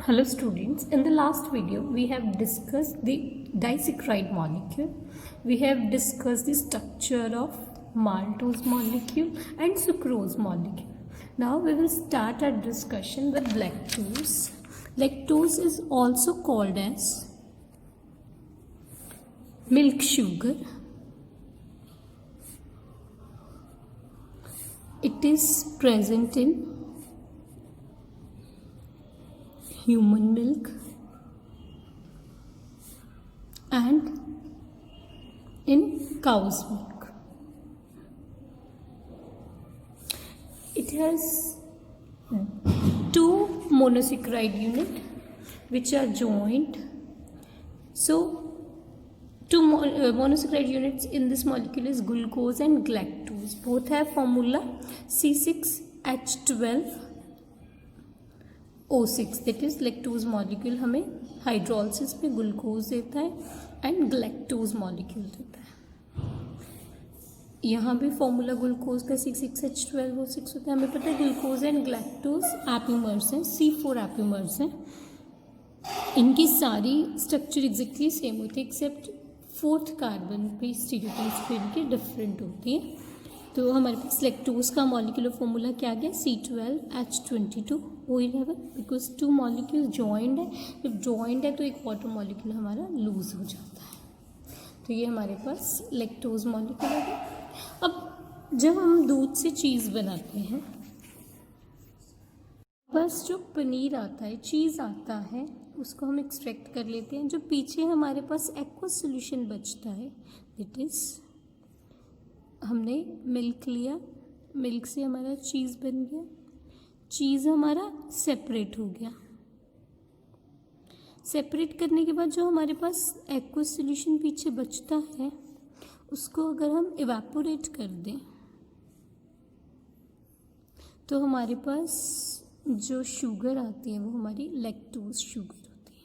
Hello students, in the last video we have discussed the disaccharide molecule. We have discussed the structure of maltose molecule and sucrose molecule. Now we will start our discussion with lactose. Lactose is also called as milk sugar. It is present in human milk and in cow's milk. It has two monosaccharide units which are joined. So two monosaccharide units in this molecule is glucose and galactose. Both have formula C6H12O6. That is lactose molecule हमें hydrolysis में glucose देता है and गलैक्टोज molecule देता है. यहाँ भी formula glucose का C6H12O6 होता है. हमें पता है ग्लूकोज एंड गलैक्टोज एपिमर्स हैं, C4 एपिमर्स हैं. इनकी सारी स्ट्रक्चर एग्जैक्टली सेम होती है एक्सेप्ट फोर्थ कार्बन पे स्टीरियोटाइप्स पे इनके डिफरेंट होती है. तो हमारे पास लैक्टोज का मॉलिक्यूलर फॉर्मूला क्या गया C12H22O11 because two molecule joined है. जब जॉइंड है तो एक वाटर मॉलिक्यूल हमारा लूज हो जाता है. तो ये हमारे पास लैक्टोज मॉलिक्यूल है. अब जब हम दूध से चीज़ बनाते हैं बस जो पनीर आता है चीज़ आता है उसको हम एक्सट्रैक्ट कर लेते हैं. जो पीछे हमारे पास एक्वस सोल्यूशन बचता है दैट इज़ हमने मिल्क लिया, मिल्क से हमारा चीज़ बन गया, चीज़ हमारा सेपरेट हो गया. सेपरेट करने के बाद जो हमारे पास एक्वस सॉल्यूशन पीछे बचता है उसको अगर हम इवेपोरेट कर दें तो हमारे पास जो शुगर आती है वो हमारी लैक्टोज शुगर होती है.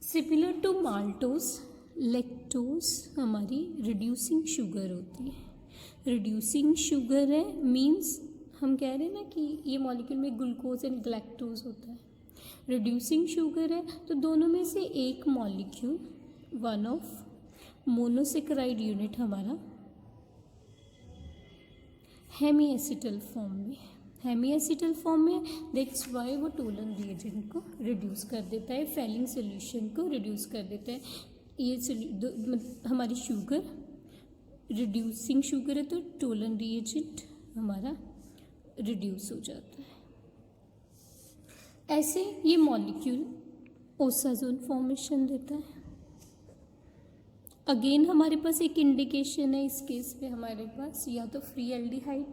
सिमिलर टू माल्टोज लैक्टोज हमारी रिड्यूसिंग शुगर होती है. रिड्यूसिंग शुगर है मींस हम कह रहे हैं ना कि ये मॉलिक्यूल में ग्लूकोज एंड गलैक्टोज होता है. रिड्यूसिंग शुगर है तो दोनों में से एक molecule one of monosaccharide unit हमारा हेमीएसिटल फॉर्म में दैट्स वाई वो टोलन रिएजेंट को रिड्यूस कर देता है, फेलिंग सोल्यूशन को रिड्यूस कर देता है. ये हमारी शुगर रिड्यूसिंग शुगर है तो टोलन रिएजेंट हमारा रिड्यूस हो जाता है. ऐसे ये मॉलिक्यूल ओसाजोन फॉर्मेशन देता है. अगेन हमारे पास एक इंडिकेशन है. इस केस में हमारे पास या तो फ्री एल्डिहाइड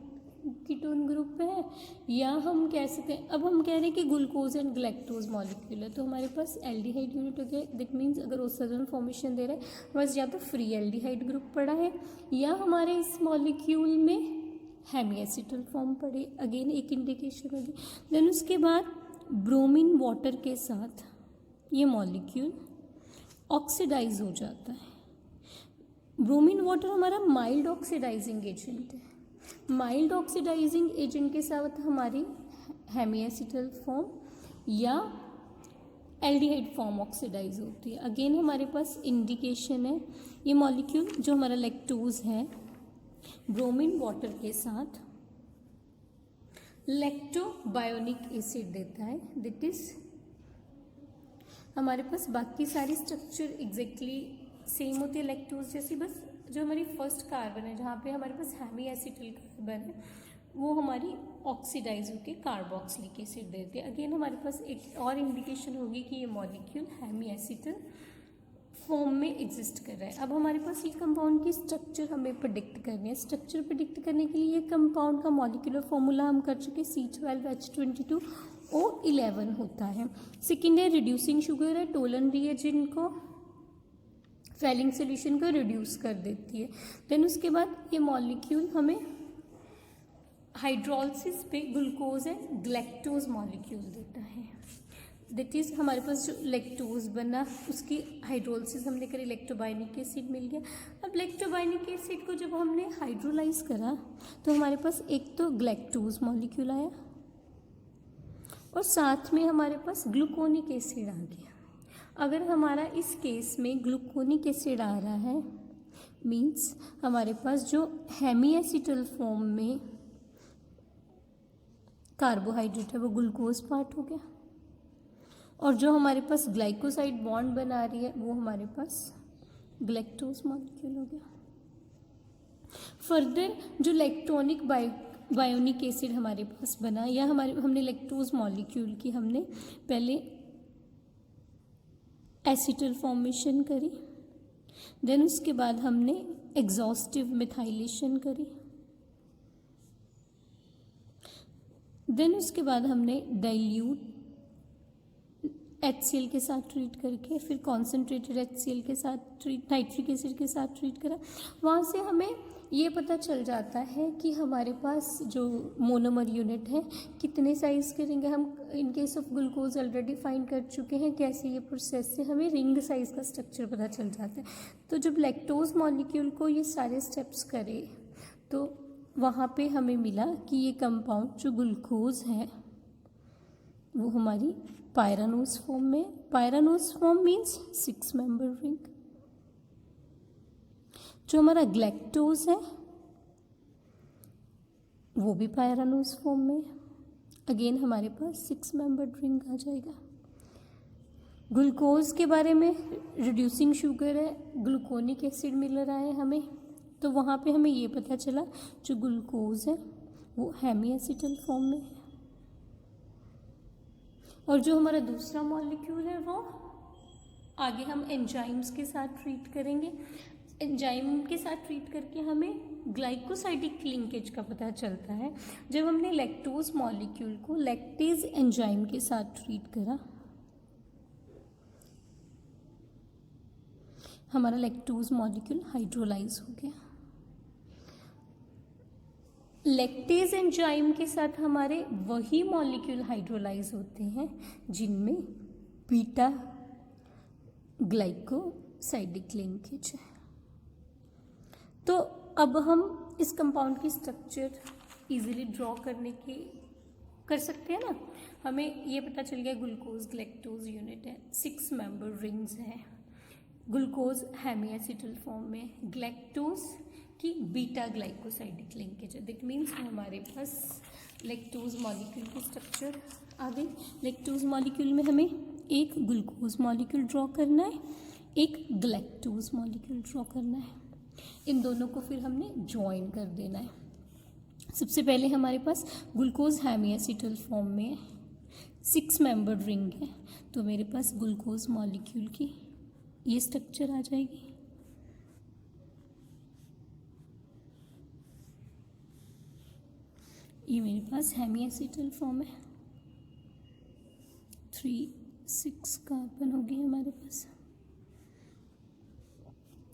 कीटोन ग्रुप है या हम कह सकते हैं अब हम कह रहे हैं कि ग्लूकोज एंड गलैक्टोज मॉलिक्यूल है तो हमारे पास एल्डिहाइड यूनिट हो गया. दैट मीन्स अगर ओसाजोन फॉर्मेशन दे रहा है बस या तो फ्री एल्डिहाइड ग्रुप पड़ा है या हमारे इस मॉलिक्यूल में हेमीएसिटल फॉर्म पड़े. अगेन एक इंडिकेशन होगी. देन उसके बाद ब्रोमीन वाटर के साथ ये मॉलिक्यूल ऑक्सीडाइज हो जाता है. ब्रोमीन वाटर हमारा माइल्ड ऑक्सीडाइजिंग एजेंट है. माइल्ड ऑक्सीडाइजिंग एजेंट के साथ हमारी हेमीएसिटल फॉर्म या एल्डिहाइड फॉर्म ऑक्सीडाइज होती है. अगेन हमारे पास इंडिकेशन है. ये मॉलिक्यूल जो हमारा लैक्टोज है ब्रोमीन वाटर के साथ लैक्टोबायोनिक एसिड देता है. दैट इज हमारे पास बाकी सारी स्ट्रक्चर एग्जैक्टली सेम होती है लैक्टोज जैसी. बस जो हमारी फर्स्ट कार्बन है जहाँ पे हमारे पास हेमीएसिटल कार्बन है वो हमारी ऑक्सीडाइज होकर कार्बोक्सिलिक एसिड देते हैं. अगेन हमारे पास एक और इंडिकेशन होगी कि ये मॉलिक्यूल हेमीएसिटल फॉर्म में एग्जिस्ट कर रहा है. अब हमारे पास ये कंपाउंड की स्ट्रक्चर हमें प्रेडिक्ट करनी है. स्ट्रक्चर प्रेडिक्ट करने के लिए ये कंपाउंड का मॉलिक्यूलर फॉर्मूला हम कर चुके C12H22O11 होता है. सेकेंड है रिड्यूसिंग शुगर है. टोलन रिएजेंट को फेलिंग सोल्यूशन को रिड्यूस कर देती है. देन उसके बाद ये मॉलिक्यूल हमें हाइड्रोलिसिस पे ग्लूकोज एंड गलैक्टोज मॉलिक्यूल देता है. दैट इज़ हमारे पास जो लैक्टोज बना उसकी हाइड्रोलिसिस हमने करी, लैक्टोबाइनिक एसिड मिल गया. अब लैक्टोबाइनिक एसिड को जब हमने हाइड्रोलाइज करा तो हमारे पास एक तो ग्लैक्टोज मॉलिक्यूल आया और साथ में हमारे पास ग्लूकोनिक एसिड आ गया। अगर हमारा इस केस में ग्लूकोनिक एसिड आ रहा है मीन्स हमारे पास जो हेमी एसिटल फॉर्म में कार्बोहाइड्रेट है वो ग्लूकोज पार्ट हो गया, और जो हमारे पास ग्लाइकोसाइड बॉन्ड बना रही है वो हमारे पास ग्लैक्टोज मॉलिक्यूल हो गया। फर्दर जो इलेक्ट्रॉनिक बायोनिक एसिड हमारे पास बना, या हमने लैक्टोज मॉलिक्यूल की हमने पहले एसिटल फॉर्मेशन करी, देन उसके बाद हमने एग्जॉस्टिव मिथाइलेशन करी, देन उसके बाद हमने डाइल्यूट HCl के साथ ट्रीट करके फिर कॉन्सेंट्रेटेड HCl के साथ नाइट्रिक एसिड के साथ ट्रीट करा। वहाँ से हमें ये पता चल जाता है कि हमारे पास जो मोनोमर यूनिट है कितने साइज़ के रिंग है। हम in case of glucose already find कर चुके हैं कैसे ये प्रोसेस से हमें रिंग साइज़ का स्ट्रक्चर पता चल जाता है। तो जब लैक्टोज मॉलिक्यूल को ये सारे स्टेप्स करे तो वहाँ पे हमें मिला कि ये कंपाउंड जो ग्लूकोज है वो हमारी पायरानोज फॉर्म में, pyranose form means 6 member ring. जो हमारा ग्लैक्टोज है वो भी पायरानोज फॉर्म में, अगेन हमारे पास 6 मेंबर रिंग आ जाएगा। ग्लूकोज के बारे में रिड्यूसिंग शुगर है, ग्लूकोनिक एसिड मिल रहा है हमें, तो वहाँ पे हमें ये पता चला जो ग्लूकोज है वो हेमी एसिटल फॉर्म में है। और जो हमारा दूसरा मॉलिक्यूल है वो आगे हम एंजाइम्स के साथ ट्रीट करेंगे। एंजाइम के साथ ट्रीट करके हमें ग्लाइकोसाइडिक लिंकेज का पता चलता है। जब हमने लैक्टोज मॉलिक्यूल को लैक्टेज एंजाइम के साथ ट्रीट करा, हमारा लैक्टोज मॉलिक्यूल हाइड्रोलाइज हो गया। लैक्टेज एंजाइम के साथ हमारे वही मॉलिक्यूल हाइड्रोलाइज होते हैं जिनमें बीटा ग्लाइकोसाइडिक लिंकेज है। तो अब हम इस कंपाउंड की स्ट्रक्चर इजीली ड्रॉ कर सकते हैं ना। हमें ये पता चल गया ग्लूकोज ग्लैक्टोज यूनिट है, 6 मेंबर रिंग्स हैं, ग्लूकोज हेमी एसिटल फॉर्म में, ग्लैक्टोज की बीटा ग्लाइकोसाइडिक लिंकेज है। दैट मीन्स हमारे पास लैक्टोज मॉलिक्यूल की स्ट्रक्चर आ गई। लैक्टोज मॉलिक्यूल में हमें एक ग्लूकोज मॉलिक्यूल ड्रॉ करना है, एक ग्लैक्टोज मॉलिक्यूल ड्रॉ करना है। इन दोनों को फिर हमने ज्वाइन कर देना है। सबसे पहले हमारे पास ग्लूकोज हेमी एसिटल फॉर्म में 6 मेंबर्ड रिंग है, तो मेरे पास ग्लूकोज मॉलिक्यूल की ये स्ट्रक्चर आ जाएगी। ये मेरे पास हेमी एसिटल फॉर्म है, 3-6 कार्बन होगी हमारे पास।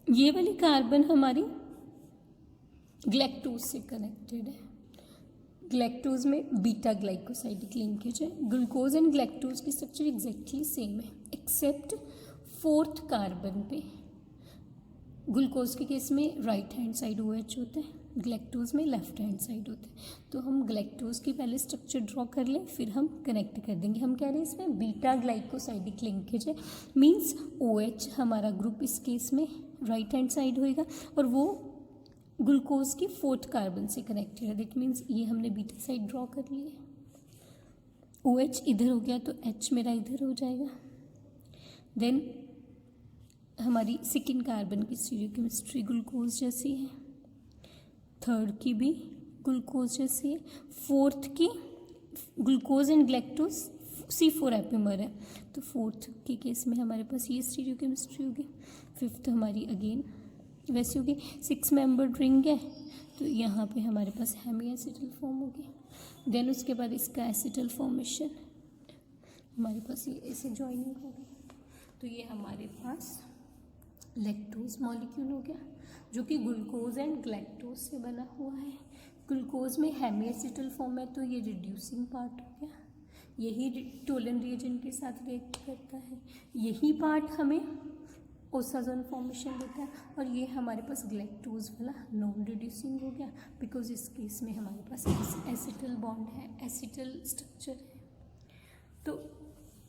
ये वाली कार्बन हमारी ग्लैक्टोज से कनेक्टेड है। ग्लैक्टोज में बीटा ग्लाइकोसाइडिक लिंकेज है। ग्लूकोज एंड ग्लैक्टोज की स्ट्रक्चर एग्जैक्टली सेम है एक्सेप्ट 4th कार्बन पे ग्लूकोज के केस में राइट हैंड साइड OH होता है, ग्लैक्टोज में लेफ्ट हैंड साइड होता है। तो हम ग्लैक्टोज की पहले स्ट्रक्चर ड्रॉ कर लें फिर हम कनेक्ट कर देंगे। हम कह रहे हैं इसमें बीटा ग्लाइकोसाइडिक लिंकेज है, मीन्स OH हमारा ग्रुप इस केस में राइट हैंड साइड होएगा और वो ग्लूकोज की 4th कार्बन से कनेक्टेड है। दैट मीन्स ये हमने बीटा साइड ड्रॉ कर लिए। OH इधर हो गया तो H मेरा इधर हो जाएगा। देन हमारी 2nd कार्बन की स्टीरियोकेमिस्ट्री ग्लूकोज जैसी है, 3rd की भी ग्लूकोज जैसी है, 4th की glucose and galactose C4 epimer है, तो 4th के केस में हमारे पास ये स्टीरियोकेमिस्ट्री होगी। 5th हमारी अगेन वैसी होगी। 6 मेंबर्ड रिंग है तो यहाँ पे हमारे पास हेमी एसिटल फॉर्म होगी। देन उसके बाद इसका एसिटल फॉर्मेशन हमारे पास ये ऐसे ज्वाइनिंग होगी। तो ये हमारे पास लैक्टोज मॉलिक्यूल हो गया जो कि ग्लूकोज एंड ग्लैक्टोज से बना हुआ है। ग्लूकोज में हेमी एसिटल फॉर्म है तो ये रिड्यूसिंग पार्ट हो गया, यही टोलन रिएजेंट के साथ रिएक्ट करता है, यही पार्ट हमें ओसाजोन फॉर्मेशन देता है। और ये हमारे पास ग्लैक्टोज वाला नॉन रिड्यूसिंग हो गया बिकॉज इस केस में हमारे पास एसिटल बॉन्ड है, एसिटल स्ट्रक्चर है। तो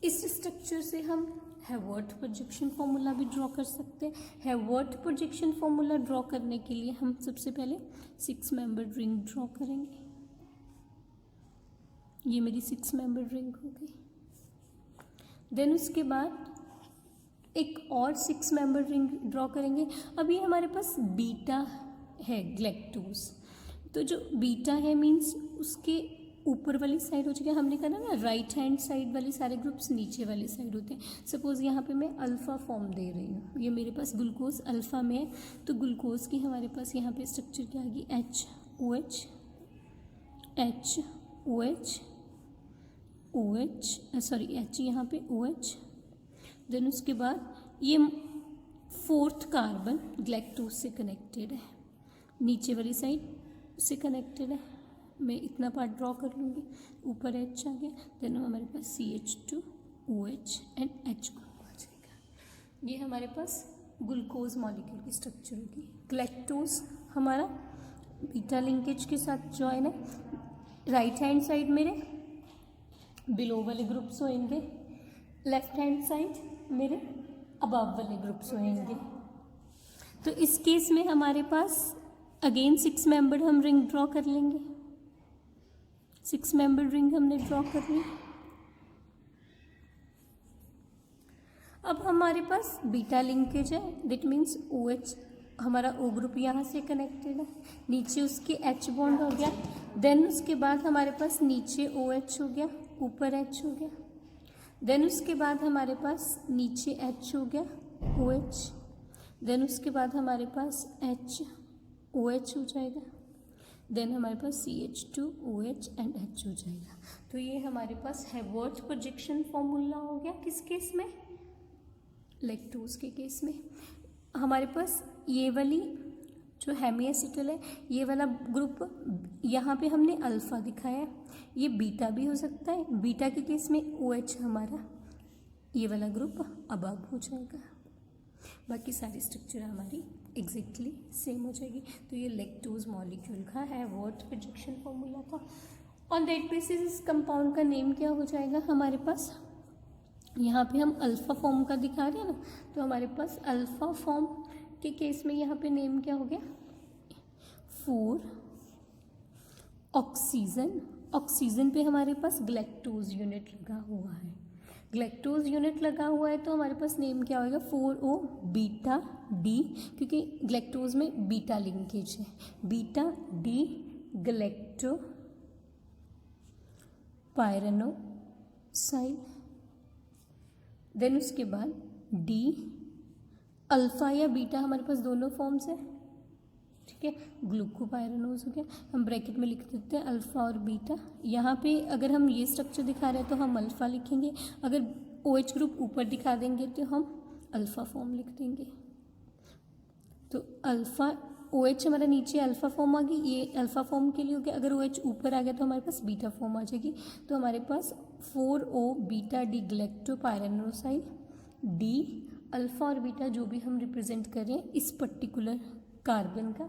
इस स्ट्रक्चर से हम हैवर्थ प्रोजेक्शन फॉर्मूला भी ड्रॉ कर सकते हैं। हैवर्थ प्रोजेक्शन फॉर्मूला ड्रॉ करने के लिए हम सबसे पहले 6 मेंबर्ड रिंग ड्रॉ करेंगे। ये मेरी 6 मेंबर्ड रिंग हो गई। देन उसके बाद एक और 6 मेंबर्ड रिंग ड्रॉ करेंगे। अब ये हमारे पास बीटा है ग्लैक्टोज, तो जो बीटा है मीन्स उसके ऊपर वाली साइड हो चुकी, हमने कहा ना राइट हैंड साइड वाले सारे ग्रुप्स नीचे वाली साइड होते हैं। सपोज यहाँ पे मैं अल्फ़ा फॉर्म दे रही हूँ, ये मेरे पास ग्लूकोज अल्फ़ा में है, तो ग्लूकोज की हमारे पास यहाँ पे स्ट्रक्चर क्या आएगी, H O H H O H O H, sorry H यहाँ पे ओ एच। देन उसके बाद ये 4th कार्बन ग्लैक्टोज से कनेक्टेड है, नीचे वाली साइड से कनेक्टेड है। मैं इतना पार्ट ड्रॉ कर लूँगी, ऊपर एच आ गया, देन हमारे पास CH2OH एंड H ग्रुप आ जाएगा। ये हमारे पास ग्लूकोज मॉलिक्यूल की स्ट्रक्चर होगी। ग्लैक्टोज हमारा बीटा लिंकेज के साथ जॉइन है, राइट हैंड साइड मेरे बिलो वाले ग्रुप्स होंगे, लेफ्ट हैंड साइड मेरे अबव वाले ग्रुप्स होंगे। तो इस केस में हमारे पास अगेन 6 मेंबर्ड हम रिंग ड्रॉ कर लेंगे। 6 मेंबर्ड रिंग हमने ड्रॉ कर ली। अब हमारे पास बीटा लिंकेज है, दैट मीन्स OH, हमारा O ग्रुप यहाँ से कनेक्टेड है, नीचे उसके H बॉन्ड हो गया। देन उसके बाद हमारे पास नीचे OH हो गया, ऊपर H हो गया। देन उसके बाद हमारे पास नीचे H हो गया OH, देन उसके बाद हमारे पास HOH हो जाएगा, देन हमारे पास CH2OH एंड H हो जाएगा। तो ये हमारे पास हैवर्थ प्रोजेक्शन फॉर्मूला हो गया। किस केस में, लैक्टोज के केस में। हमारे पास ये वाली जो हेमीएसिटल है, ये वाला ग्रुप यहाँ पे हमने अल्फ़ा दिखाया है, ये बीटा भी हो सकता है। बीटा के केस में OH हमारा ये वाला ग्रुप अबव हो जाएगा, बाकी सारी स्ट्रक्चर हमारी एग्जैक्टली सेम हो जाएगी। तो ये लैक्टोज मॉलिक्यूल का हैवर्थ प्रोजेक्शन फॉर्मूला था। ऑन दैट बेसिस इस कंपाउंड का नेम क्या हो जाएगा हमारे पास, यहाँ पे हम अल्फ़ा फॉर्म का दिखा रहे हैं ना, तो हमारे पास अल्फ़ा फॉर्म के केस में यहाँ पे नेम क्या हो गया, 4 ऑक्सीजन। ऑक्सीजन पे हमारे पास ग्लैक्टोज यूनिट लगा हुआ है, ग्लैक्टोज यूनिट लगा हुआ है, तो हमारे पास नेम क्या होगा, 4O बीटा डी, क्योंकि ग्लैक्टोज में बीटा लिंकेज है, बीटा डी ग्लैक्टो पायरेनोसाइड। देन उसके बाद डी, अल्फ़ा या बीटा हमारे पास दोनों फॉर्म्स है, ठीक है, ग्लूकोपायरेनोज हो गया। हम ब्रैकेट में लिख देते हैं अल्फ़ा और बीटा। यहाँ पे अगर हम ये स्ट्रक्चर दिखा रहे हैं तो हम अल्फ़ा लिखेंगे, अगर OH ग्रुप ऊपर दिखा देंगे तो हम अल्फ़ा फॉर्म लिख देंगे। तो अल्फ़ा OH हमारा नीचे अल्फ़ा फॉर्म आ गई, ये अल्फ़ा फॉर्म के लिए हो गया। अगर OH ऊपर आ गया तो हमारे पास बीटा फॉर्म आ जाएगी। तो हमारे पास 4O beta D galactopyranoside, D alpha और बीटा जो भी हम रिप्रेजेंट करें इस पर्टिकुलर कार्बन का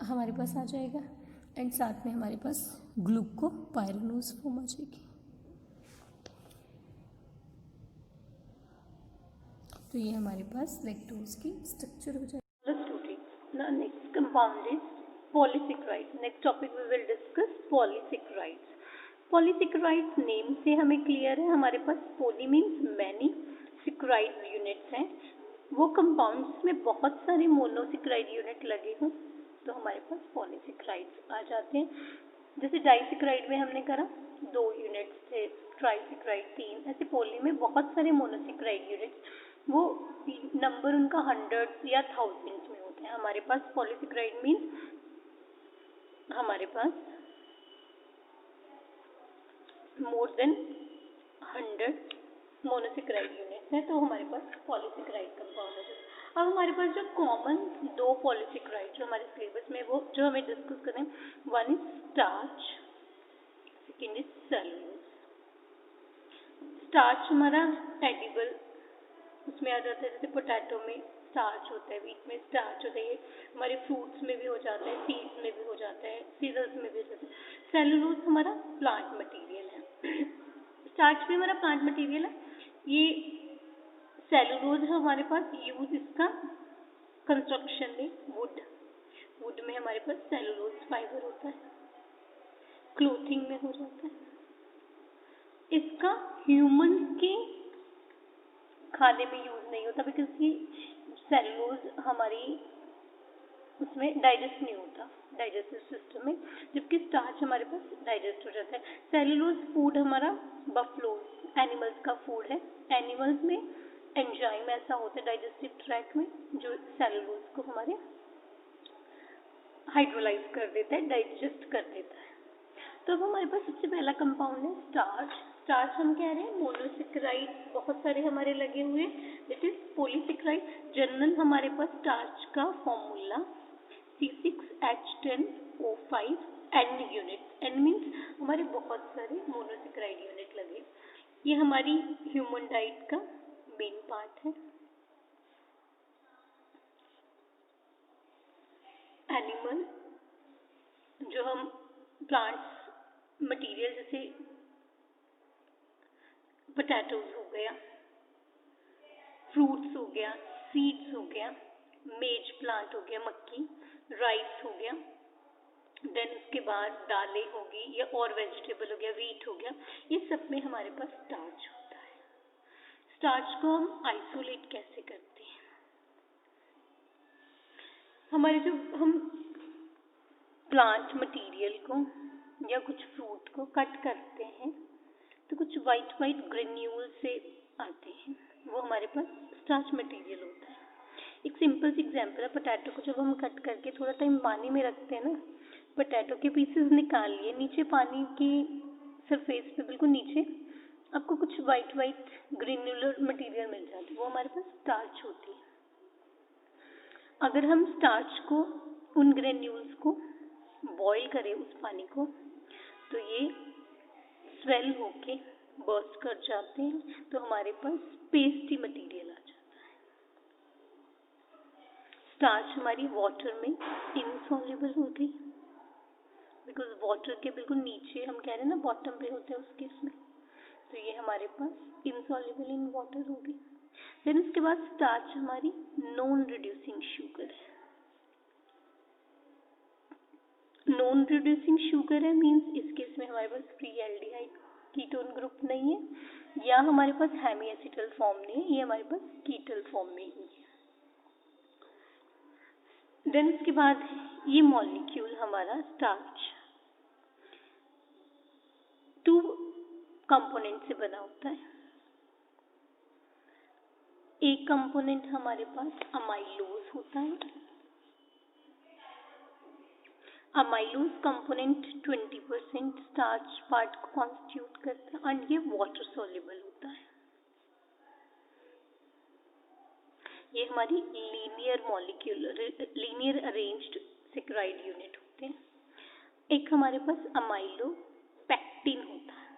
हमारे पास आ जाएगा, एंड साथ में हमारे पास ग्लूकोपायरेनोज फॉर्म आ जाएगी। तो ये हमारे पास लैक्टोज की स्ट्रक्चर हो जाएगी। Next compound is polysaccharides. Next topic we will discuss polysaccharides. Polysaccharides name से हमें क्लियर है, हमारे पास poly means many, saccharide units हैं, वो कंपाउंड्स में बहुत सारे मोनोसेक्राइड यूनिट लगे हों तो हमारे पास पॉलीसेक्राइड्स आ जाते हैं। जैसे डाइसेक्राइड में हमने करा 2 यूनिट्स थे, ट्राइसेक्राइड 3, ऐसे पोली में बहुत सारे मोनोसेक्राइड यूनिट्स, वो नंबर उनका 100 या 1000 में होते हैं। हमारे पास पॉलीसेक्राइड मीन्स हमारे पास मोर देन 100 मोनोसेक्राइड यूनिट्स हैं, तो हमारे पास पॉलीसेक्राइड कंपाउंड है। अब हमारे पास जो कॉमन 2 पॉलीसेक्राइड जो हमारे सिलेबस में वो जो हमें डिस्कस करें, one is starch, second is cellulose. Starch हमारा एडिबल उसमें आ जाता है, जैसे पोटैटो में स्टार्च होता है, व्हीट में स्टार्च होता है, हमारे फ्रूट्स में भी हो जाता है, सीड्स में भी हो जाता है, सीरियल्स में भी हो जाता है। सेलुलोज हमारा प्लांट मटेरियल है। स्टार्च भी हमारा प्लांट मटेरियल है। ये सेलुलोज है हमारे पास, यूज इसका कंस्ट्रक्शन में वुड में हमारे पास सेलुलोज फाइबर होता है, क्लोथिंग में हो जाता है। इसका ह्यूमंस के खाने में यूज नहीं होता बिकॉज ये सेलुलोज हमारी उसमें डाइजेस्ट नहीं होता डाइजेस्टिव सिस्टम में, जबकि स्टार्च हमारे पास डाइजेस्ट हो जाता है। सेलुलोज फूड हमारा बफलोज एनिमल्स का फूड है। एनिमल्स में एंजाइम ऐसा होता है डाइजेस्टिव ट्रैक्ट में जो सेलुलोज को हमारे हाइड्रोलाइज कर देता है, डाइजेस्ट कर देता है। तो अब हमारे पास सबसे पहला कंपाउंड है स्टार्च। स्टार्च हम कह रहे हैं मोनोसेक्राइड बहुत सारे हमारे लगे हुए, इट इज पॉलीसेक्राइड। जनरल हमारे पास स्टार्च का formula C6H10O5 N unit. N means हमारे बहुत सारे मोनोसेक्राइड यूनिट लगे। ये हमारी ह्यूमन डाइट का मेन पार्ट है। एनिमल जो हम प्लांट्स मटेरियल जैसे पोटैटोज हो गया, फ्रूट्स हो गया, सीड्स हो गया, मेज प्लांट हो गया मक्की, राइस हो गया, देन उसके बाद दालें होगी या और वेजिटेबल हो गया, वीट हो गया, ये सब में हमारे पास स्टार्च होता है। स्टार्च को हम आइसोलेट कैसे करते हैं? हमारे जो हम प्लांट मटेरियल को या कुछ फ्रूट को कट करते हैं तो कुछ वाइट ग्रेन्यूल से आते हैं, वो हमारे पास स्टार्च मटेरियल होता है। एक सिंपल सी एग्जांपल है, पोटैटो को जब हम कट करके थोड़ा टाइम पानी में रखते हैं ना, पोटैटो के पीसेस निकाल लिए, नीचे पानी की सरफेस पे बिल्कुल नीचे आपको कुछ वाइट ग्रेन्युलर मटेरियल मिल जाता है, वो हमारे पास स्टार्च होती है। अगर हम स्टार्च को उन ग्रेन्यूल्स को बॉईल करें उस पानी को तो ये स्वेल होके बर्स्ट कर जाते हैं, तो हमारे पास पेस्टी मटेरियल आ जाता है। स्टार्च हमारी वाटर में इनसॉल्युबल हो गई बिकॉज वाटर के बिल्कुल नीचे हम कह रहे हैं ना बॉटम पे होते हैं उस केस में, तो ये हमारे पास इनसॉल्युबल इन वाटर हो गई। देन उसके बाद स्टार्च हमारी नॉन रिड्यूसिंग शुगर है। नॉन रिड्यूसिंग शुगर है मीन्स इस केस में हमारे पास फ्री एल्डिहाइड कीटोन ग्रुप नहीं है या हमारे पास हेमी एसिटल फॉर्म नहीं है, ये हमारे पास कीटल फॉर्म में ही है। देन उसके बाद ये मॉलिक्यूल हमारा स्टार्च 2 कंपोनेंट से बना होता है। एक कंपोनेंट हमारे पास अमाइलोज होता है। अमाइलोज कंपोनेंट 20% स्टार्च पार्ट को कॉन्स्टिट्यूट करता है एंड ये वाटर सॉल्युबल होता है। ये हमारी linear molecule linear arranged saccharide unit होते हैं। एक हमारे पास अमाइलोपेक्टिन होता है।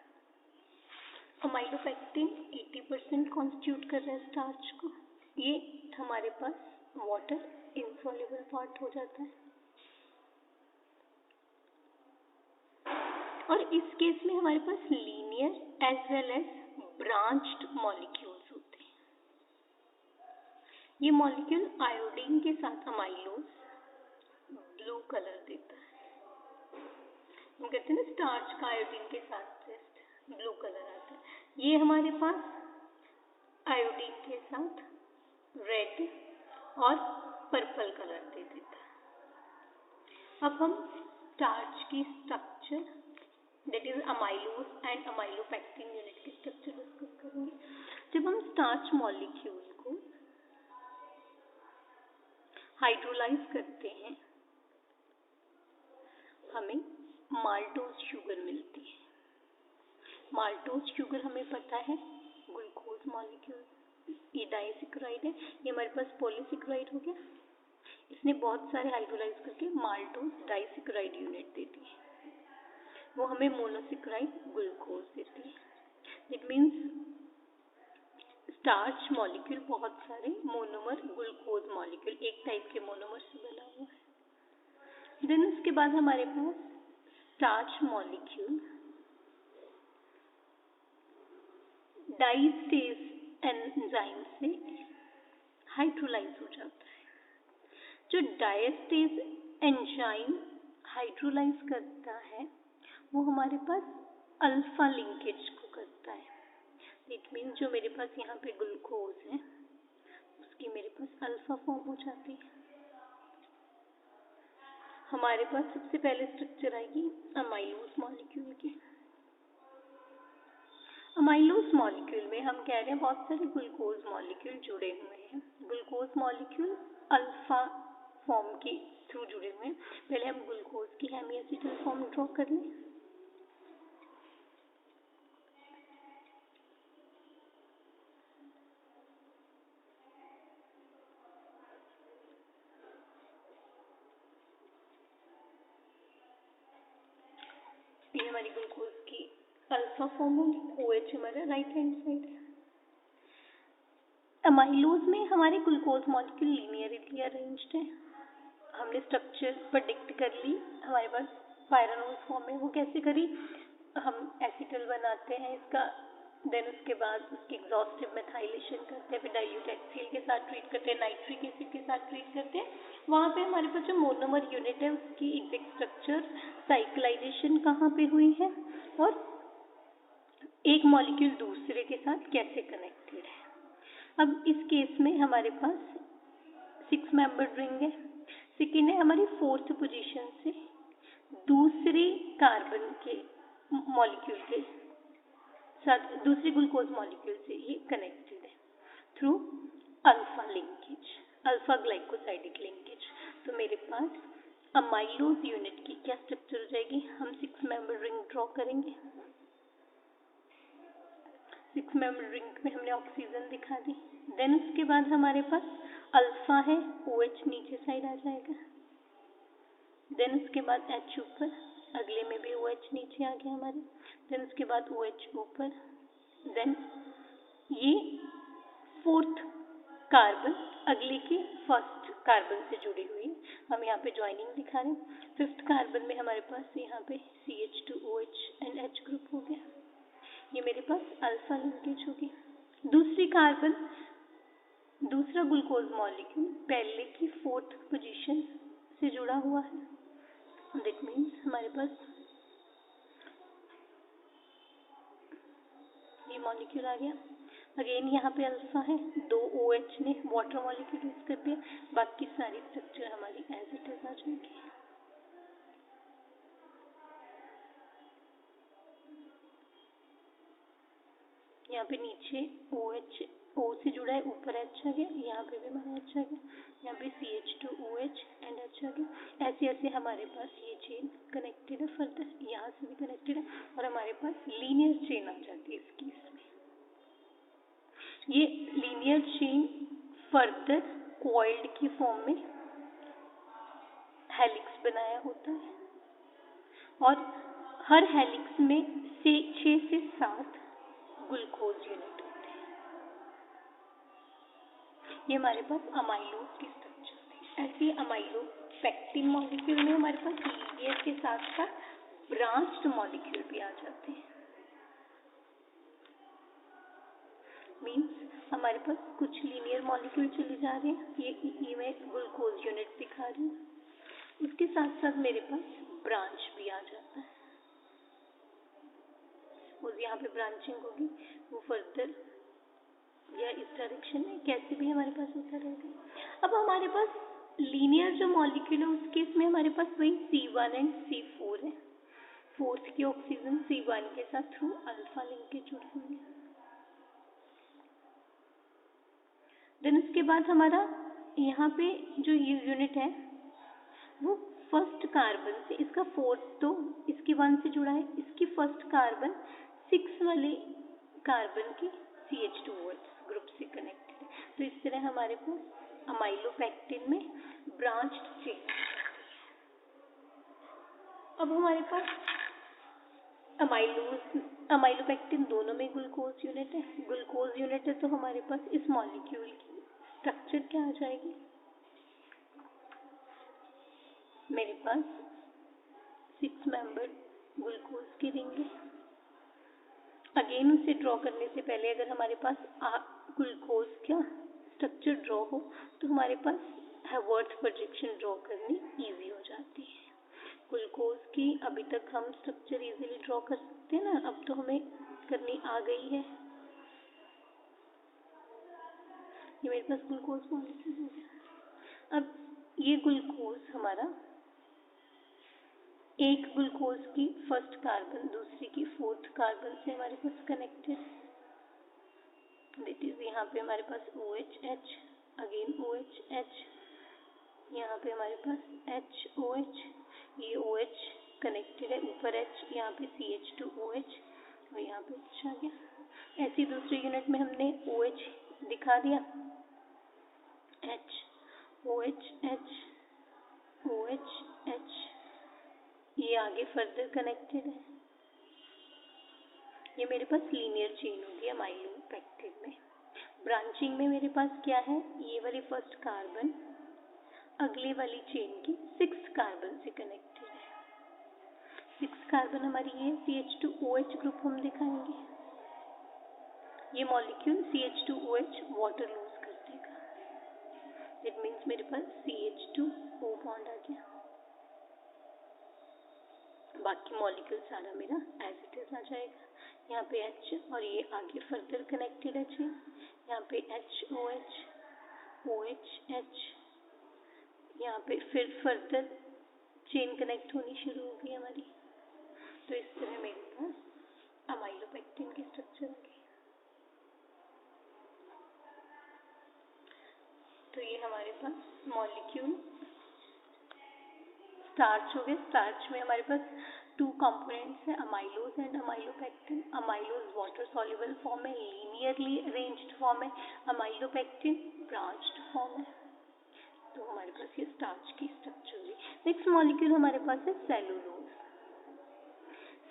अमाइलोपेक्टिन 80% कॉन्स्टिट्यूट कर रहा है स्टार्च को। ये हमारे पास वाटर इनसॉल्युबल पार्ट हो जाता है और इस केस में हमारे पास linear as well as branched molecules होते हैं। ये मॉलिक्यूल आयोडीन के साथ अमाइलोज ब्लू कलर देता है। हम कहते हैं ना स्टार्च का आयोडीन के साथ टेस्ट ब्लू कलर आता है, ये हमारे पास आयोडीन के साथ रेड और पर्पल कलर दे देता है। अब हम स्टार्च की structure that is amylose and amylopectin unit की स्ट्रक्चर डिस्कस करेंगे। जब हम स्टार्च मॉलिक्यूल को हाइड्रोलाइज करते हैं हमें माल्टोज शुगर मिलती है। माल्टोज शुगर हमें पता है ग्लूकोज मॉलिक्यूल, ये डाइसेक्राइड है, ये हमारे पास पॉलीसेक्राइड हो गया। इसने बहुत सारे हाइड्रोलाइज करके माल्टोज डाइसेक्राइड यूनिट देती है, वो हमें मोनोसेक्राइड ग्लूकोज देती है। इट मीन्स स्टार्च मॉलिक्यूल बहुत सारे मोनोमर ग्लूकोज मॉलिक्यूल एक टाइप के मोनोमर से बना हुआ है। देन उसके बाद हमारे पास स्टार्च मॉलिक्यूल डाइस्टेज एंजाइम से हाइड्रोलाइज हो जाता है। जो डाइस्टेज एंजाइम हाइड्रोलाइज करता है वो हमारे पास अल्फा लिंकेज को करता है। इट मीन्स जो मेरे पास यहाँ पे ग्लूकोज है उसकी मेरे पास अल्फा फॉर्म हो जाती है। हमारे पास सबसे पहले स्ट्रक्चर आएगी अमाइलोज मॉलिक्यूल की। अमाइलोज मॉलिक्यूल में हम कह रहे हैं बहुत सारे ग्लूकोज मॉलिक्यूल जुड़े हुए हैं। ग्लूकोज मॉलिक्यूल अल्फा फॉर्म के थ्रू जुड़े हुए हैं। पहले हम ग्लूकोज की हेमीएसिटल फॉर्म ड्रॉ कर लें। ये हमारी ग्लूकोज की अल्फा फॉर्म होगी। OH हमारा राइट हैंड साइड है। अमाइलोज में हमारे ग्लूकोज मॉलिक्यूल लीनियरली अरेंज्ड है। हमने स्ट्रक्चर प्रेडिक्ट कर ली। हमारे पास पायरानोज फॉर्म है। वो कैसे करी? हम एसिटल बनाते हैं इसका, देन उसके बाद उसकी एग्जॉस्टिव मेथाइलेशन करते हैं, फिर डाइल्यूट HCl के साथ ट्रीट करते हैं, नाइट्रिक एसिड के साथ ट्रीट करते हैं। वहाँ पे हमारे पास जो मोनोमर यूनिट है उसकी एग्जैक्ट स्ट्रक्चर साइक्लाइजेशन कहाँ पे हुई है और एक मॉलिक्यूल दूसरे के साथ कैसे कनेक्टेड है। अब इस केस में हमारे पास 6 मेंबर्ड रिंग है। सेकेंड है हमारी 4th पोजीशन से दूसरे कार्बन के मॉलिक्यूल के साथ दूसरे ग्लूकोज मॉलिक्यूल से ये कनेक्टेड है through alpha linkage, alpha glycosidic linkage. तो मेरे पास अमाइलोज यूनिट की क्या स्ट्रक्चर हो जाएगी? हम 6 मेंबर रिंग ड्रॉ करेंगे। 6 मेंबर रिंग में हमने ऑक्सीजन दिखा दी। देन उसके बाद हमारे पास अल्फा है, OH नीचे साइड आ जाएगा। देन उसके बाद H ऊपर, अगले में भी OH नीचे आ गया हमारे। देन उसके बाद OH ऊपर। देन ये 4th कार्बन अगले के 1st कार्बन से जुड़ी हुई है। हम यहाँ पे ज्वाइनिंग दिखा रहे हैं। 5th कार्बन में हमारे पास यहाँ पे CH2OH एंड H ग्रुप हो गया। ये मेरे पास अल्फा लिंकेज होगी। दूसरी कार्बन, दूसरा ग्लूकोज मॉलिक्यूल पहले की 4th पोजीशन से जुड़ा हुआ है। दैट मीन्स हमारे पास ये मॉलिक्यूल आ गया। अगेन यहाँ पे अल्फा है, 2 OH ने वाटर मॉलिक्यूल यूज कर दिया। बाकी सारी स्ट्रक्चर हमारी एज इट इज आ जाएगी। यहाँ पे नीचे OH O से जुड़ा है, ऊपर H आ गया। यहाँ पे भी हमारा H आ गया। यहाँ पे CH2OH एंड H आ गया। ऐसे ऐसे हमारे पास ये चेन कनेक्टेड है फर्दर, यहाँ से भी कनेक्टेड है और हमारे पास लीनियर चेन आ जाती है इस केस में। ये लीनियर चेन फर्दर कॉइल्ड की फॉर्म में हेलिक्स बनाया होता है और हर हेलिक्स में से 6 से 7 ग्लूकोज यूनिट होते हैं। ये हमारे पास अमाइलोज की स्ट्रक्चर थी। ऐसे अमाइलो पैक्टिन मॉलिक्यूल में हमारे पास लीनियर के साथ साथ ब्रांच्ड मॉलिक्यूल भी आ जाते हैं। मीन्स हमारे पास कुछ लीनियर मॉलिक्यूल चले जा रहे हैं। ये मैं ग्लूकोज यूनिट दिखा रही हूँ। उसके साथ साथ मेरे पास ब्रांच भी आ जाता है। उस यहाँ पे ब्रांचिंग होगी, वो फर्दर या इस डायरेक्शन में कैसे भी हमारे पास होता रहेगा। अब हमारे पास लीनियर जो मॉलिक्यूल है उस केस में हमारे पास वही C1 एंड C4 है। 4th की ऑक्सीजन C1 के साथ थ्रू अल्फा लिंकेज जुड़ी हुई है। देन उसके बाद हमारा यहाँ पे जो ये यूनिट है वो 1st कार्बन से, इसका 4th तो इसकी 1 से जुड़ा है, इसकी 1st कार्बन 6 वाले कार्बन के CH2OH ग्रुप से कनेक्टेड है। तो इस तरह हमारे पास अमाइलोपैक्टिन में ब्रांच्ड चेन। अब हमारे पास अमाइलोपैक्टिन दोनों में ग्लूकोज यूनिट है। ग्लूकोज यूनिट है तो हमारे पास इस मॉलिक्यूल की स्ट्रक्चर क्या आ जाएगी? मेरे पास 6 मेंबर ग्लूकोज की रिंग है अगेन उसे ड्रॉ करने से पहले अगर हमारे पास ग्लूकोज का स्ट्रक्चर ड्रॉ हो तो हमारे पास हैवर्थ प्रोजेक्शन ड्रॉ करनी इजी हो जाती है। ग्लूकोज की अभी तक हम स्ट्रक्चर इजीली ड्रॉ कर सकते हैं ना, अब तो हमें करनी आ गई है। ये मेरे पास ग्लूकोज मॉलिक्यूल हो गया। अब ये ग्लूकोज हमारा एक ग्लूकोज की फर्स्ट कार्बन दूसरी की फोर्थ कार्बन से हमारे पास कनेक्टेड, दैट इज यहाँ पे हमारे पास OH अगेन OH, यहाँ पे हमारे पास HOH, ये OH कनेक्टेड है, ऊपर H, यहाँ पे CH2OH और यहाँ पे H आ गया। ऐसी दूसरी यूनिट में हमने OH दिखा दिया, H OH H OH H, ये आगे फर्दर कनेक्टेड है। ये मेरे पास लीनियर चेन होगी अमाइलोपेक्टिन में। ब्रांचिंग में मेरे पास क्या है, ये वाली फर्स्ट कार्बन अगले वाली चेन की 6 कार्बन से कनेक्टेड है। 6 कार्बन हमारी ये CH2OH ग्रुप हम दिखाएंगे। ये मॉलिक्यूल CH2OH वाटर लूज कर देगा, इट मीन्स मेरे पास CH2O बॉन्ड आ गया। बाकी मॉलिक्यूल सारा मेरा एज इट इज आ जाएगा। यहाँ पे H और ये आगे फर्दर कनेक्टेड है चेन, यहाँ पे HOH OH, यहाँ पे फिर फर्दर चेन कनेक्ट होनी शुरू हो गई हमारी। तो इस तरह मेरे पास अमाइलोपेक्टिन की स्ट्रक्चर होगी। तो ये हमारे पास मॉलिक्यूल स्टार्च हो गए। स्टार्च में हमारे पास 2 कंपोनेंट्स हैं, amylose and amylopectin. Amylose water soluble form है, लीनियरली अरेंज्ड फॉर्म है, अमाइलोपेक्टिन ब्रांच्ड फॉर्म है। तो हमारे पास ये स्टार्च की स्ट्रक्चर हुई। नेक्स्ट मॉलिक्यूल हमारे पास है सेलुलोज।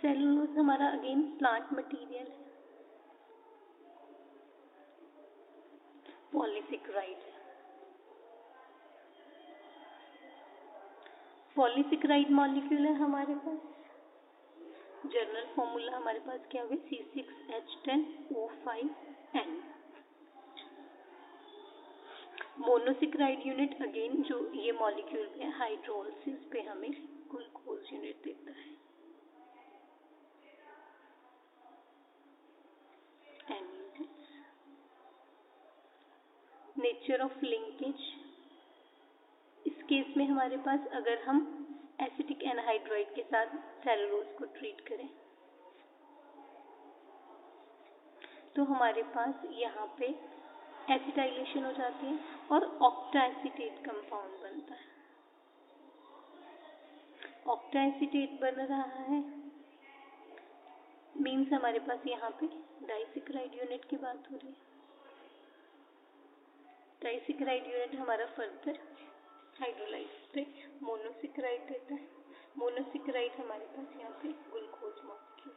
सेलुलोज हमारा अगेन प्लांट मटेरियल है, पॉलीसेकेराइड है। पॉलीसेकेराइड मॉलिक्यूल है हमारे पास। जनरल फॉर्मूला हमारे पास क्या होगा, C6H10O5N। मोनोसेकेराइड यूनिट अगेन जो ये मॉलिक्यूल पे हाइड्रोलिसिस पे हमें ग्लूकोज यूनिट देता है, N units. Nature of linkage, इस केस में हमारे पास अगर हम एसिटिक एनहाइड्राइड के साथ सेलुलोज को ट्रीट करें तो हमारे पास यहाँ पे एसिटाइलेशन हो जाती है और ऑक्टाएसिटेट कंपाउंड बनता है। ऑक्टाएसिटेट बन रहा है मीन्स हमारे पास यहाँ पे डाइसेकेराइड यूनिट की बात हो रही है। डाइसेकेराइड यूनिट हमारा फर्दर हाइड्रोलाइज पे मोनोसेकेराइड देता है। मोनोसेकेराइड हमारे पास यहाँ पे ग्लूकोज मॉलिक्यूल।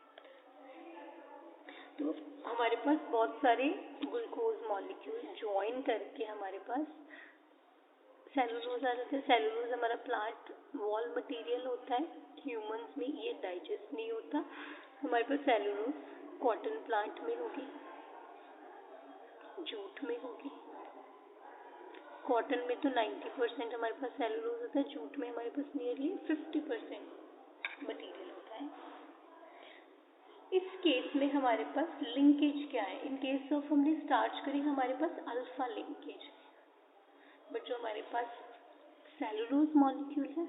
तो हमारे पास बहुत सारे ग्लूकोज मॉलिक्यूल ज्वाइन करके हमारे पास सेलुलोज आ जाते हैं। सेलुलोज हमारा प्लांट वॉल मटेरियल होता है, ह्यूमंस में ये डाइजेस्ट नहीं होता। हमारे पास सेलुलोज कॉटन प्लांट में होगी, जूट में होगी। कॉटन में तो 90% हमारे पास सेलुलोज होता है, जूट में हमारे पास नियरली 50% मटेरियल होता है। इस केस में हमारे पास लिंकेज क्या है, इन केस ऑफ हमने स्टार्च करी हमारे पास अल्फा लिंकेज है, बट जो हमारे पास सेलुलोज मॉलिक्यूल है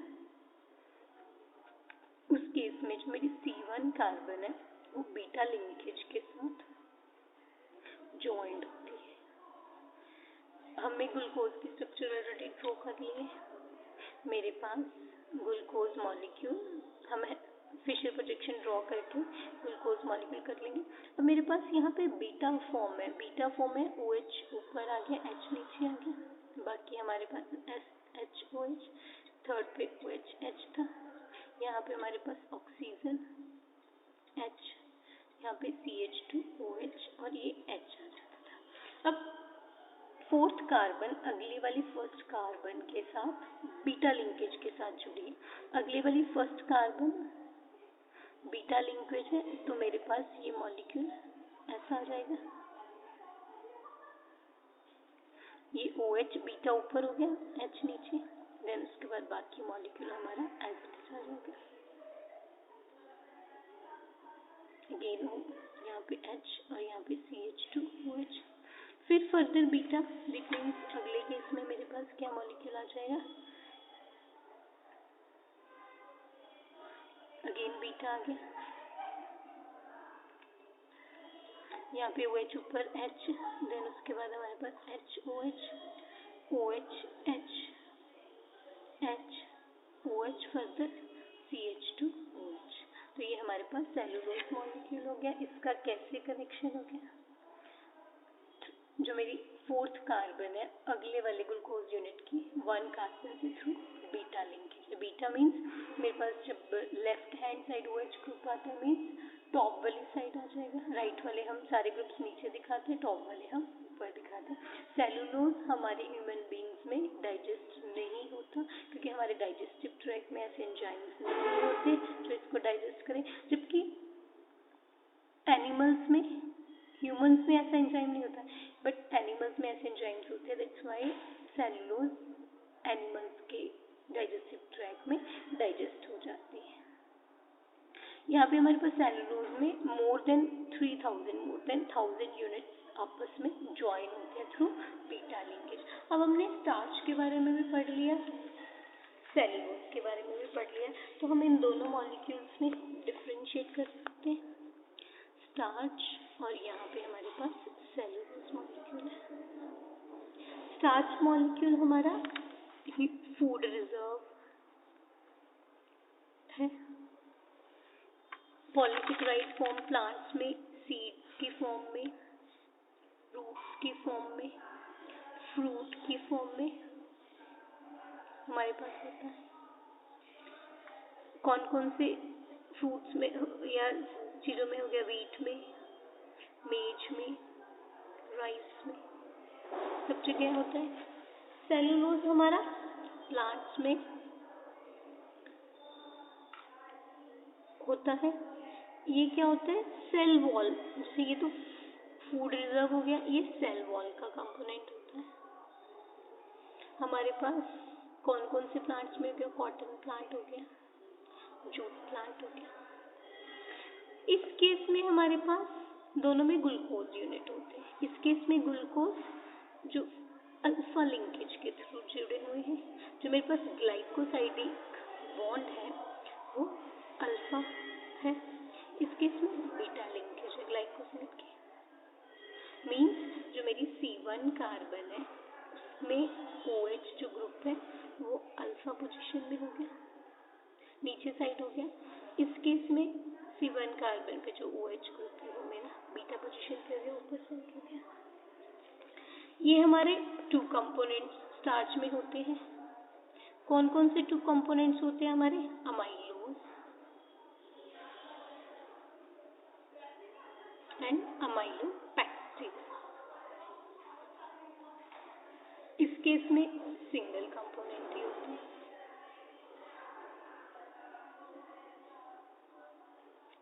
उस केस में जो मेरी C1 कार्बन है वो बीटा लिंकेज के साथ ज्वाइंट होती है। हमने ग्लूकोज की स्ट्रक्चर ऑलरेडी ड्रॉ कर ली है। मेरे पास ग्लूकोज मॉलिक्यूल, हम फिशर प्रोजेक्शन ड्रॉ करके ग्लूकोज मॉलिक्यूल कर लेंगे। अब मेरे पास यहाँ पे बीटा फॉर्म है, बीटा फॉर्म है OH ऊपर आ गया, H नीचे आ गया, बाकी हमारे पास SHOH, थर्ड पे OH था, यहाँ पे हमारे पास ऑक्सीजन H, यहाँ पे CH2OH और ये H आ जाता था। अब फोर्थ कार्बन अगली वाली फर्स्ट कार्बन के साथ बीटा लिंकेज के साथ जुड़ी है। अगली वाली फर्स्ट कार्बन बीटा लिंकेज है तो मेरे पास ये मॉलिक्यूल ऐसा आ जाएगा, ये OH बीटा ऊपर हो गया, H नीचे, देन उसके बाद बाकी मॉलिक्यूल हमारा एज इट इज आ जाएगा। अगेन यहाँ पे H और यहाँ पे CH2OH, फिर फर्दर बीटा, दैट मीन्स अगले केस में मेरे पास क्या मॉलिक्यूल आ जाएगा, अगेन बीटा आ गया, यहाँ पे OH ऊपर H, देन उसके बाद हमारे पास HOH, OH H H OH further CH2OH। तो ये हमारे पास सेलुलोज मॉलिक्यूल हो गया। इसका कैसे कनेक्शन हो गया, जो मेरी 4th कार्बन है अगले वाले ग्लूकोज यूनिट की 1 कार्बन से through beta linkage. Beta means मेरे पास जब left hand side OH group आता है मीन्स टॉप वाली साइड आ जाएगा, राइट वाले हम सारे ग्रुप्स नीचे दिखाते हैं, टॉप वाले हम ऊपर दिखाते हैं। सेलुलोज हमारे ह्यूमन बींग्स में डाइजेस्ट नहीं होता क्योंकि हमारे डाइजेस्टिव ट्रैक्ट में ऐसे एंजाइम्स नहीं होते जो इसको डाइजेस्ट करें, जबकि एनिमल्स में, ह्यूमंस में ऐसा एंजाइम नहीं होता, बट एनिमल्स में ऐसे एंजाइम्स होते हैं। दैट्स व्हाई सेलुलोज एनिमल्स के डाइजेस्टिव ट्रैक्ट में डाइजेस्ट हो जाती है। यहाँ पे हमारे पास सेलुलोज में मोर देन 1000 यूनिट्स आपस में ज्वाइन होते हैं थ्रू बीटा लिंकेज। अब हमने स्टार्च के बारे में भी पढ़ लिया, सेलुलोज के बारे में भी पढ़ लिया, तो हम इन दोनों मॉलिक्यूल्स में डिफरेंशिएट कर सकते हैं, स्टार्च और यहाँ पे हमारे पास सेलुलोज मॉलिक्यूल है। स्टार्च मॉलिक्यूल हमारा फूड रिजर्व है, पॉलीसेकेराइड फॉर्म प्लांट्स में, सीड की फॉर्म में, रूट्स की फॉर्म में, फ्रूट की फॉर्म में हमारे पास होता है। कौन कौन से फ्रूट्स में या चीज़ों में हो गया, वीट में, मेज में, राइस में, सब जगह होता है। सेलुलोज हमारा प्लांट्स में होता है। ये क्या होता है, सेल वॉल, जैसे ये तो फूड रिजर्व हो गया, ये सेल वॉल का कंपोनेंट होता है। हमारे पास कौन कौन से प्लांट्स में हो गया, कॉटन प्लांट हो गया, जूट प्लांट हो गया। इस केस में हमारे पास दोनों में ग्लूकोज यूनिट होते हैं। इस केस में ग्लूकोज जो अल्फा लिंकेज के थ्रू जुड़े हुए हैं, जो मेरे पास ग्लाइकोसाइडिक बॉन्ड है वो अल्फा है। इस केस में बीटा लिंकेज है ग्लाइकोसाइड की, मीन्स जो मेरी C1 कार्बन है उसमें OH जो ग्रुप है वो अल्फा पोजीशन में हो गया, नीचे साइड हो गया। इस केस में C1 कार्बन पे जो OH ग्रुप है वो मेरा बीटा पोजीशन पे हो गया, ऊपर साइड हो गया। ये हमारे 2 कंपोनेंट्स स्टार्च में होते हैं। कौन कौन से 2 कंपोनेंट्स होते हैं हमारे, अमाइलोज एंड अमाइलोपेक्टिन। इस केस में सिंगल कंपोनेंट ही होते हैं,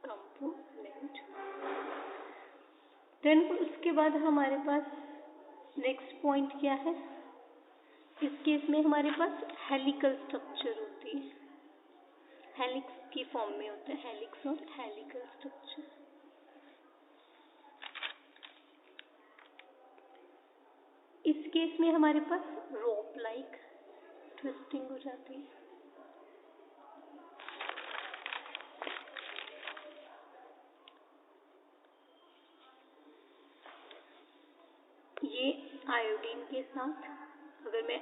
कंपोनेंट। देन उसके बाद हमारे पास नेक्स्ट पॉइंट क्या है, इस केस में हमारे पास हेलिकल स्ट्रक्चर होती है, हेलिक्स की फॉर्म में होता है, हेलिक्स और हेलिकल स्ट्रक्चर। इस केस में हमारे पास रोप लाइक ट्विस्टिंग हो जाती है। ये आयोडीन के साथ, अगर मैं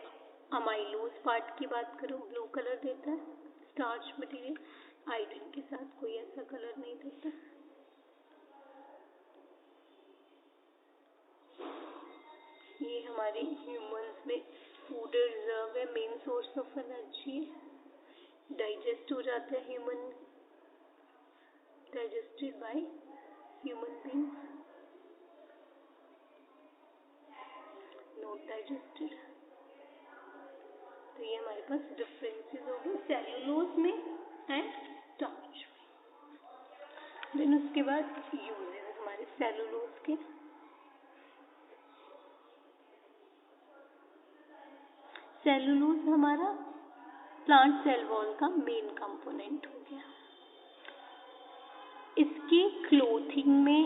अमाइलोज पार्ट की बात करूं, ब्लू कलर देता है स्टार्च मटेरियल, आयोडीन के साथ कोई ऐसा कलर नहीं देता। ये हमारे ह्यूमंस में फूड रिजर्व है, main source of energy, digest हो जाता है human, digested by human beings, not digested. तो ये हमारे पास डिफरेंसेस हो गए सेल्यूलोज में एंड स्टार्च में। देन उसके बाद यूजेस हमारे सेलुलोज के। सेलुलोज हमारा प्लांट सेल वॉल का मेन कंपोनेंट हो गया। इसके क्लोथिंग में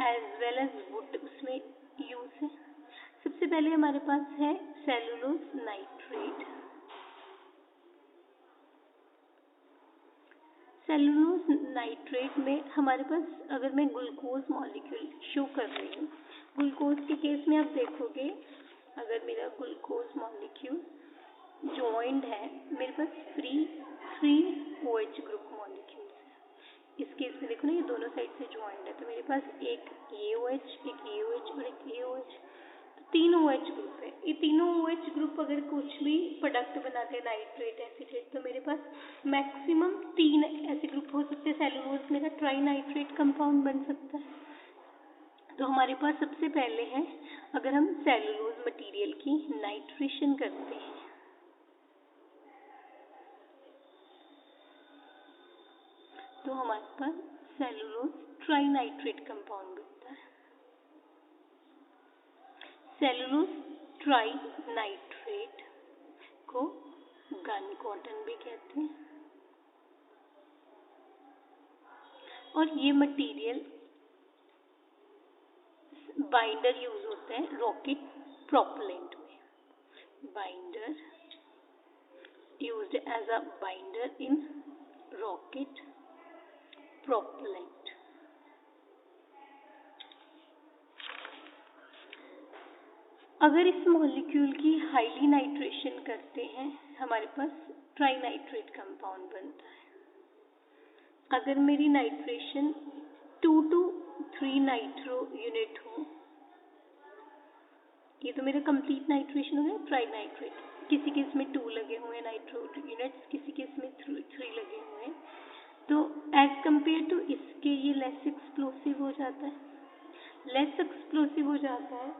एज वेल एज वुड उसमें यूज है। सबसे पहले हमारे पास है सेलुलोज नाइट्रेट। सेलुलोज नाइट्रेट में हमारे पास, अगर मैं ग्लूकोज मॉलिक्यूल शो कर रही हूँ, ग्लूकोज के केस में आप देखोगे अगर मेरा ग्लूकोज मॉलिक्यूल जॉइंड है, मेरे पास थ्री OH ग्रुप मॉलिक्यूल्स है। इस केस में देखो ना, ये दोनों साइड से जॉइंड है, तो मेरे पास एक AOH, एक AOH और एक AOH, तो 3 OH ग्रुप है। ये तीनों OH ग्रुप अगर कुछ भी प्रोडक्ट बनाते हैं नाइट्रेट एसिटेट, तो मेरे पास मैक्सिमम 3 ऐसे ग्रुप हो सकते हैं। सेलुलोज मेरा ट्राई नाइट्रेट कंपाउंड बन सकता है। तो हमारे पास सबसे पहले है, अगर हम सेलुलोज मटेरियल की नाइट्रेशन करते हैं, तो हमारे पास सेलुलोज ट्राई नाइट्रेट कंपाउंड बनता है। सेलुलोज ट्राई नाइट्रेट को गन कॉटन भी कहते हैं, और ये मटेरियल बाइंडर यूज होते हैं रॉकेट प्रोपेलेंट में। Binder used as a binder in rocket propellant. अगर इस मॉलिक्यूल की हाईली नाइट्रेशन करते हैं, हमारे पास ट्राई नाइट्रेट कंपाउंड बनता है। अगर मेरी नाइट्रेशन 2 to 3 नाइट्रो यूनिट हो, ये तो मेरा कंप्लीट नाइट्रेशन हो गया ट्राई नाइट्रेट। किसी केस में 2 लगे हुए हैं नाइट्रो यूनिट्स, किसी केस में 3 लगे हुए हैं, तो एज कंपेयर टू इसके ये लेस एक्सप्लोसिव हो जाता है, लेस एक्सप्लोसिव हो जाता है।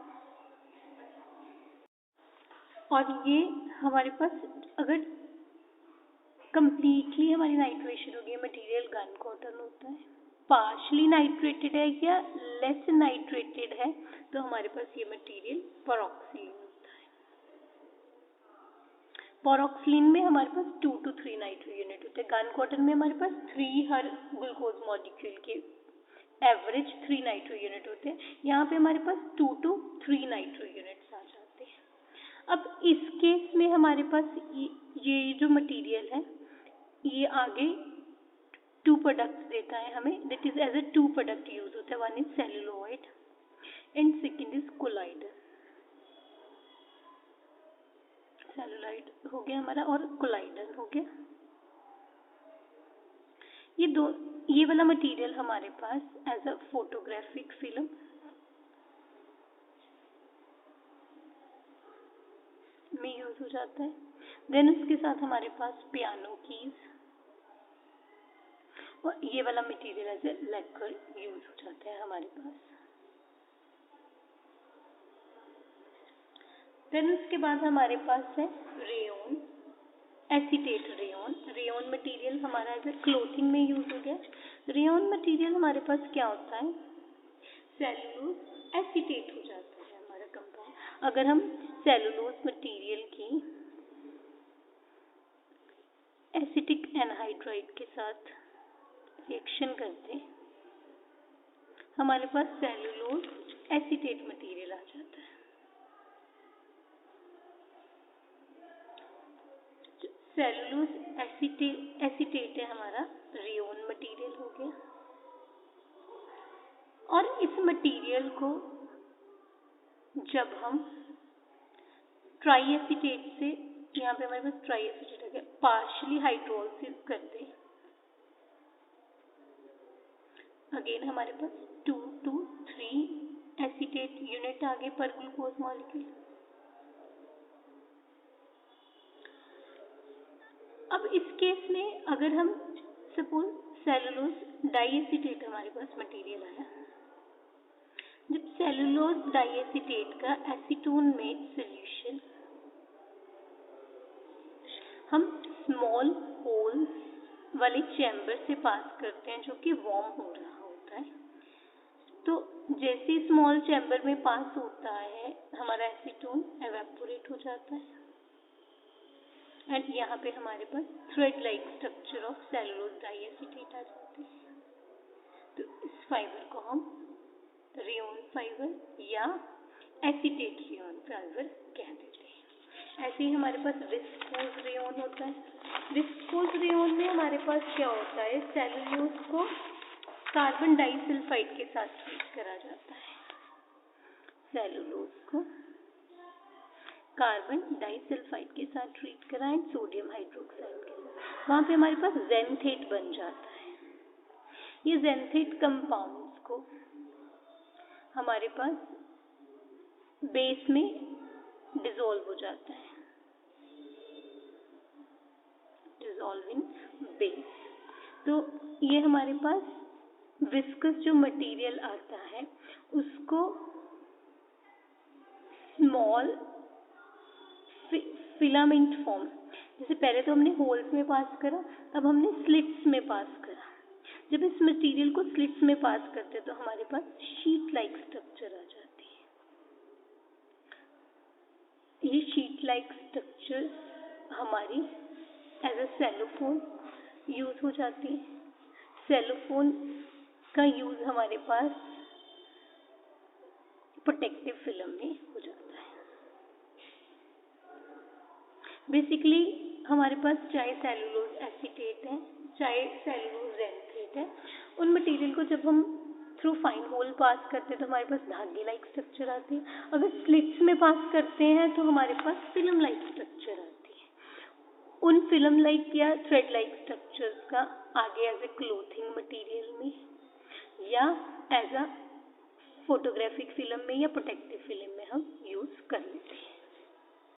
और ये हमारे पास अगर कंप्लीटली हमारी नाइट्रेशन हो गई, मटेरियल गन कॉटन होता है। पार्शली नाइट्रेटेड है या लेस नाइट्रेटेड है, तो हमारे पास ये मटेरियल पैरोक्सिलिन होता है। पैरोक्सिलिन में हमारे पास 2 to 3 नाइट्रो यूनिट होते हैं। गन कॉटन में हमारे पास 3 हर ग्लूकोज मॉलिक्यूल के एवरेज 3 नाइट्रो यूनिट होते हैं। यहाँ पे हमारे पास 2 to 3 नाइट्रो यूनिट्स आ जाते हैं। अब इस केस में हमारे पास ये जो मटेरियल है, ये आगे 2 प्रोडक्ट्स देता है हमें, that is as a 2 product use होता है। One is celluloid and second is collodion. Celluloid हो गया हमारा और कोलाइडन हो गया। ये वाला मटेरियल हमारे पास एज अ फोटोग्राफिक फिल्म में यूज हो जाता है। देन उसके साथ हमारे पास पियानो कीज और ये वाला material as a lacquer use हो जाता है हमारे पास। देन उसके बाद हमारे पास है rayon, acetate rayon. Rayon material हमारा एज ए क्लोथिंग में यूज हो गया। रेयन मटेरियल हमारे पास क्या होता है, सेलुलोज एसीटेट हो जाता है हमारा कंपाउंड। अगर हम सेलुलोज मटेरियल की एसिटिक एनहाइड्राइड के साथ रिएक्शन करते, हमारे पास सेलुलोज एसीटेट मटेरियल आ जाता है। सेलुलोज एसीटेट है हमारा रेयन मटेरियल हो गया। और इस मटेरियल को जब हम ट्राई एसीटेट से, यहाँ पे हमारे पास ट्राई एसीटेट है, पार्शियली हाइड्रोलाइज करते, अगेन हमारे पास 2 to 3 एसीटेट यूनिट आगे पर ग्लूकोज मॉलिक्यूल। अब इस केस में अगर हम सपोज सेलुलोज डाइएसिटेट हमारे पास मटेरियल आया, जब सेलुलोज डाइएसिटेट का एसीटोन में सॉल्यूशन हम स्मॉल होल्स वाले चैम्बर से पास करते हैं जो कि वार्म हो रहा हो, होता है। तो जैसे स्मॉल चैम्बर में पास होता है हमारा एसीटोन एवेपोरेट हो जाता है एंड यहाँ पे हमारे पास thread like structure of cellulose diacetate आ जाती है। तो इस फाइबर को हम रेयोन फाइबर या एसीटेट रेयोन फाइबर कह देते हैं। ऐसे ही हमारे पास विस्कोज रेयोन होता है। विस्कोज रेयोन में हमारे पास क्या होता है, सेलुलोज को कार्बन डाइसल्फाइड के साथ ट्रीट करा जाता है। सेलुलोज को कार्बन डाइसल्फाइड के साथ ट्रीट कराएं सोडियम हाइड्रोक्साइड के साथ, वहाँ पे हमारे पास जेंथेट बन जाता है। ये जेंथेट कंपाउंड्स को हमारे पास बेस में डिसॉल्व हो जाता है, डिसॉल्व इन बेस। तो ये हमारे पास विस्कस जो मटेरियल आता है उसको स्मॉल फिलामेंट फॉर्म, जैसे पहले तो हमने होल्स में पास करा, अब हमने स्लिट्स में पास करा। जब इस मटेरियल को स्लिट्स में पास करते तो हमारे पास शीट लाइक स्ट्रक्चर आ जाती है। ये शीट लाइक स्ट्रक्चर हमारी एज अ सेलोफोन यूज हो जाती है। सेलोफोन का यूज हमारे पास प्रोटेक्टिव फिल्म में हो जाता है। बेसिकली हमारे पास चाहे सेलुलोज एसीटेट है चाहे सेलुलोज जेंथेट है, उन मटेरियल को जब हम थ्रू फाइन होल पास करते हैं तो हमारे पास धागे लाइक स्ट्रक्चर आती है। अगर स्लिट्स में पास करते हैं तो हमारे पास फिल्म लाइक स्ट्रक्चर आती है। उन फिल्म लाइक या थ्रेड लाइक स्ट्रक्चर्स का आगे एज ए क्लोथिंग मटेरियल में या एज अ फोटोग्राफिक फिल्म में या प्रोटेक्टिव फिल्म